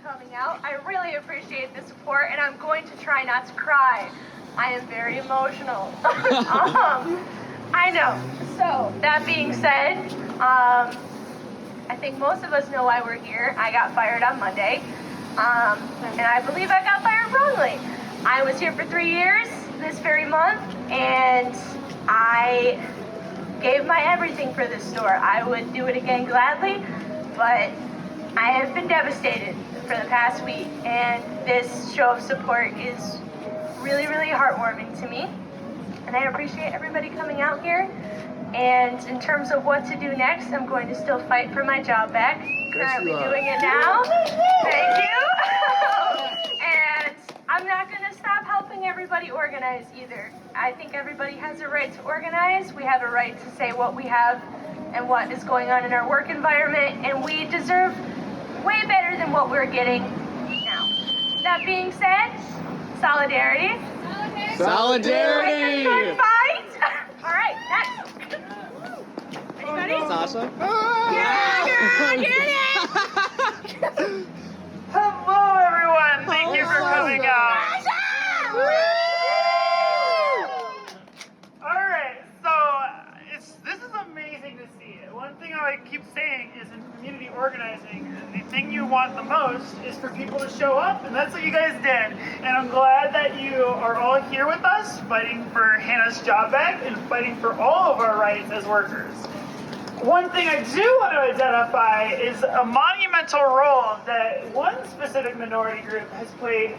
coming out. I really appreciate the support, and I'm going to try not to cry. I am very emotional. I know. So, that being said, I think most of us know why we're here. I got fired on Monday, and I believe I got fired wrongly. I was here for 3 years this very month, and I gave my everything for this store. I would do it again gladly, but I have been devastated for the past week, and this show of support is really, really heartwarming to me, and I appreciate everybody coming out here. And in terms of what to do next, I'm going to still fight for my job back. Currently doing it now. Thank you. And I'm not going to stop helping everybody organize either. I think everybody has a right to organize. We have a right to say what we have and what is going on in our work environment, and we deserve way better than what we're getting now. That being said, solidarity. Solidarity! Good fight! All right, next. Anybody? Sasha? Yeah, girl, get it! Hello, everyone. Thank you for coming out. All right, so this is amazing to see. One thing I keep saying is in community organizing, the thing you want the most is for people to show up, and that's what you guys did. And I'm glad that you are all here with us, fighting for Hannah's job back and fighting for all of our rights as workers. One thing I do want to identify is a monumental role that one specific minority group has played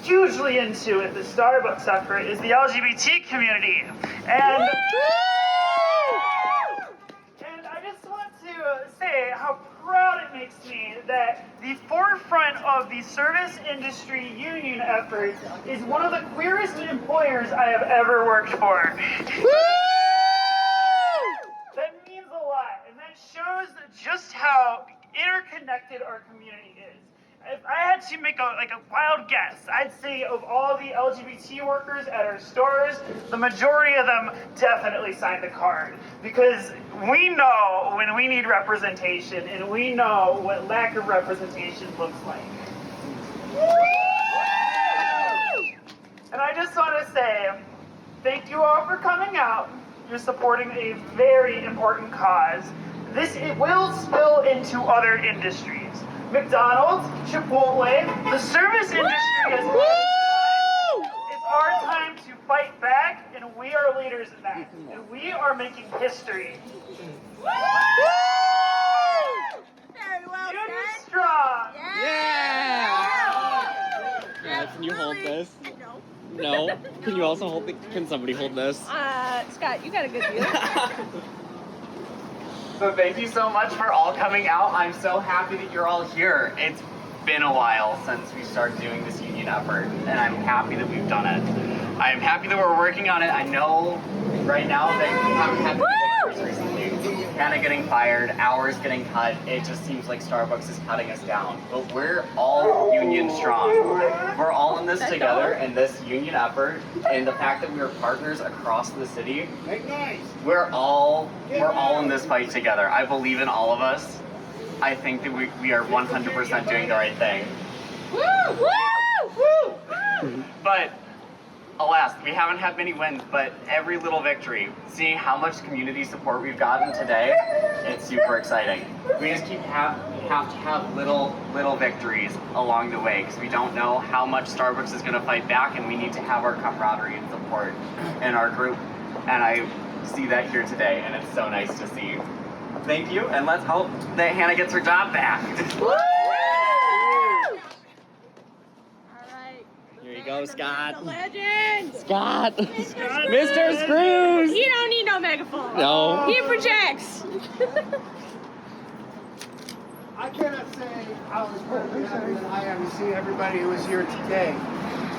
hugely into with the Starbucks effort is the LGBT community. And I just want to say how proud it makes me that the forefront of the service industry union effort is one of the queerest employers I have ever worked for. That means a lot, and that shows just how interconnected our community is. If I had to make a wild guess, I'd say of all the LGBT workers at our stores, the majority of them definitely signed the card. Because we know when we need representation, and we know what lack of representation looks like. And I just want to say, thank you all for coming out. You're supporting a very important cause. It will spill into other industries. McDonald's, Chipotle, the service industry is it's our time to fight back, and we are leaders in that. And we are making history. Very well Union said. strong. Yeah, can you hold this? No. Can you also hold it? Can somebody hold this? Scott, you got a good view. So thank you so much for all coming out. I'm so happy that you're all here. It's been a while since we started doing this union effort, and I'm happy that we've done it. I'm happy that we're working on it. I know right now that we haven't had the victories recently. Hannah getting fired, hours getting cut. It just seems like Starbucks is cutting us down. But we're all union strong. We're all in this together, in this union effort, and the fact that we are partners across the city. We're all in this fight together. I believe in all of us. I think that we are 100% doing the right thing. But alas, we haven't had many wins, but every little victory, seeing how much community support we've gotten today, it's super exciting. We just have to have little victories along the way, because we don't know how much Starbucks is going to fight back, and we need to have our camaraderie and support in our group. And I see that here today, and it's so nice to see. Thank you, and let's hope that Hannah gets her job back. Here you go, Scott. Legend. Scott. Mr. Screws. You don't need no megaphone. No. He projects. I cannot say how incredibly happy that I am to see everybody who is here today.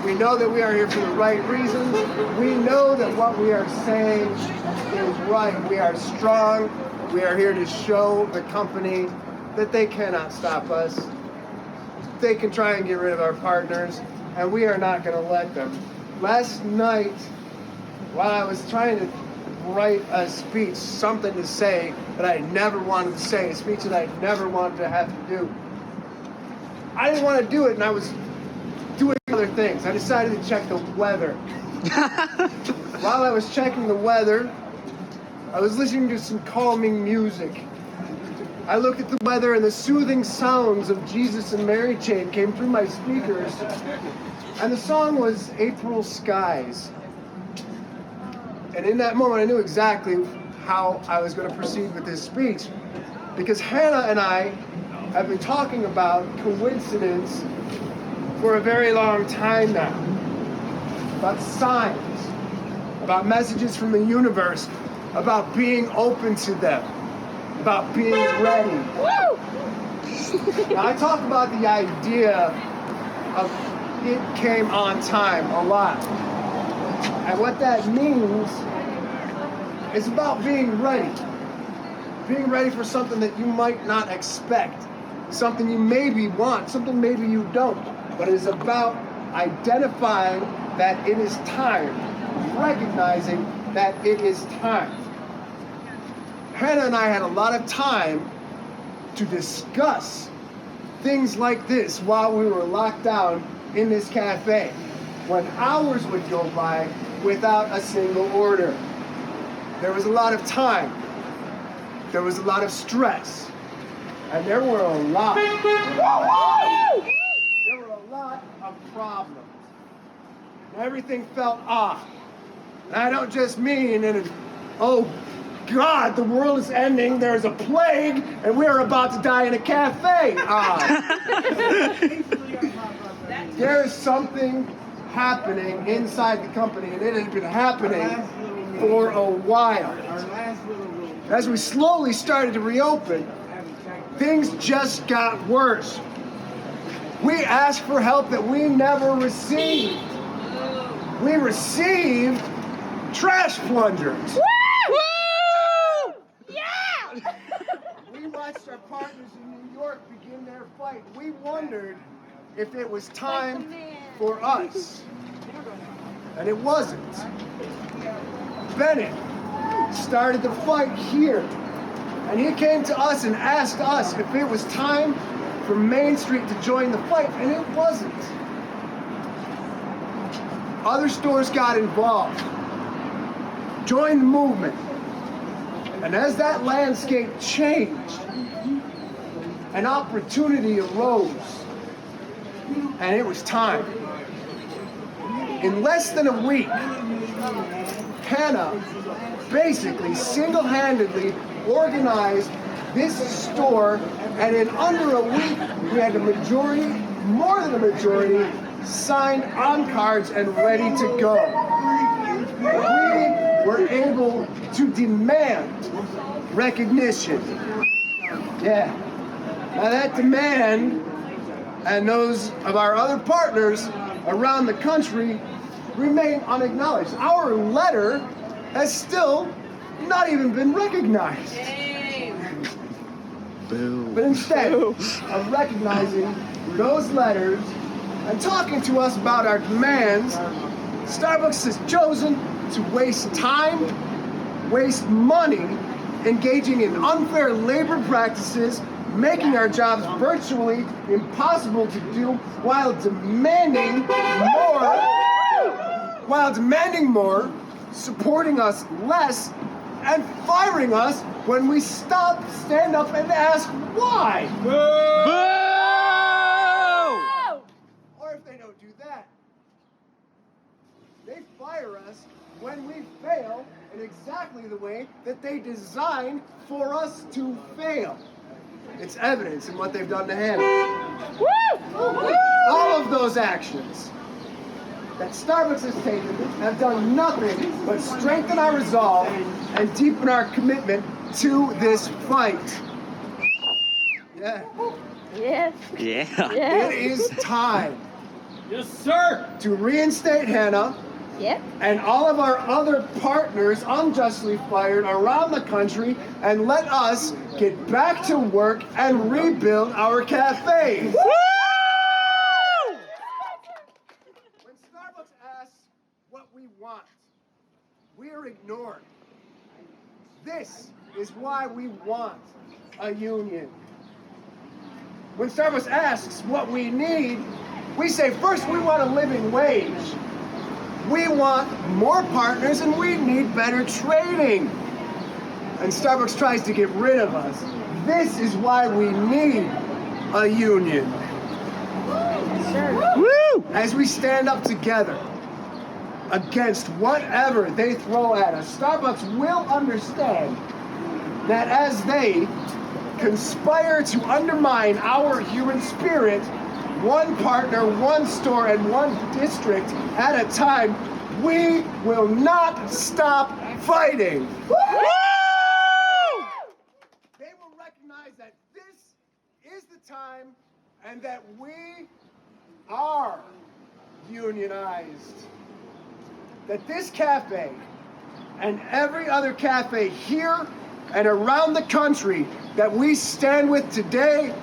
We know that we are here for the right reasons. We know that what we are saying is right. We are strong. We are here to show the company that they cannot stop us. They can try and get rid of our partners, and we are not going to let them. Last night, while I was trying to write a speech, something to say that I never wanted to say, a speech that I never wanted to have to do, I didn't want to do it, and I was doing other things. I decided to check the weather. While I was checking the weather, I was listening to some calming music. I looked at the weather, and the soothing sounds of Jesus and Mary Chain came through my speakers, and the song was April Skies. And in that moment, I knew exactly how I was going to proceed with this speech, because Hannah and I have been talking about coincidence for a very long time now, about signs, about messages from the universe, about being open to them, about being ready. Now, I talk about the idea of it came on time a lot. And what that means is about being ready. Being ready for something that you might not expect. Something you maybe want, something maybe you don't. But it is about identifying that it is time, recognizing that it is time. Hannah and I had a lot of time to discuss things like this while we were locked down in this cafe, when hours would go by without a single order. There was a lot of time. There was a lot of stress. And there were a lot. There were a lot of problems. And everything felt off. And I don't just mean oh God, the world is ending, there's a plague, and we're about to die in a cafe. There is something happening inside the company, and it has been happening for a while. As we slowly started to reopen, things just got worse. We asked for help that we never received. We received trash plungers. Woo! Yeah! We watched our partners in New York begin their fight. We wondered if it was time for us. And it wasn't. Bennett started the fight here. And he came to us and asked us if it was time for Main Street to join the fight, and it wasn't. Other stores got involved, joined the movement. And as that landscape changed, an opportunity arose, and it was time. In less than a week, Hannah basically single-handedly organized this store, and in under a week, we had a majority, more than a majority, signed on cards and ready to go. We were able to demand recognition. Yeah. Now that demand, and those of our other partners around the country, remain unacknowledged. Our letter has still not even been recognized. Boo. But instead of recognizing those letters and talking to us about our demands, Starbucks has chosen to waste time, waste money, engaging in unfair labor practices, making our jobs virtually impossible to do, while demanding more, supporting us less, and firing us when we stop, stand up, and ask why. Boo! Or if they don't do that, they fire us when we fail in exactly the way that they designed for us to fail. It's evidence in what they've done to Hannah. All of those actions that Starbucks has taken have done nothing but strengthen our resolve and deepen our commitment to this fight. Yeah. Yes. Yeah. Yeah. It is time. Yes, sir. To reinstate Hannah Yep. and all of our other partners unjustly fired around the country, and let us get back to work and rebuild our cafe. When Starbucks asks what we want, we are ignored. This is why we want a union. when Starbucks asks what we need, we say, first, we want a living wage. We want more partners and we need better trading. And Starbucks tries to get rid of us. This is why we need a union. Woo! As we stand up together against whatever they throw at us, Starbucks will understand that as they conspire to undermine our human spirit, one partner, one store, and one district at a time, we will not stop fighting. Woo! They will recognize that this is the time and that we are unionized. That this cafe and every other cafe here and around the country that we stand with today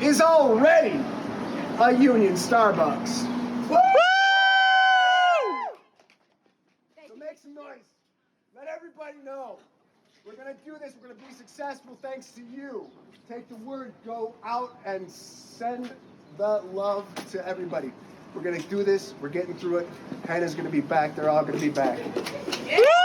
is already a union Starbucks. Woo! So make some noise. Let everybody know. We're going to do this. We're going to be successful thanks to you. Take the word, go out and send the love to everybody. We're going to do this. We're getting through it. Hannah's going to be back. They're all going to be back. Yeah.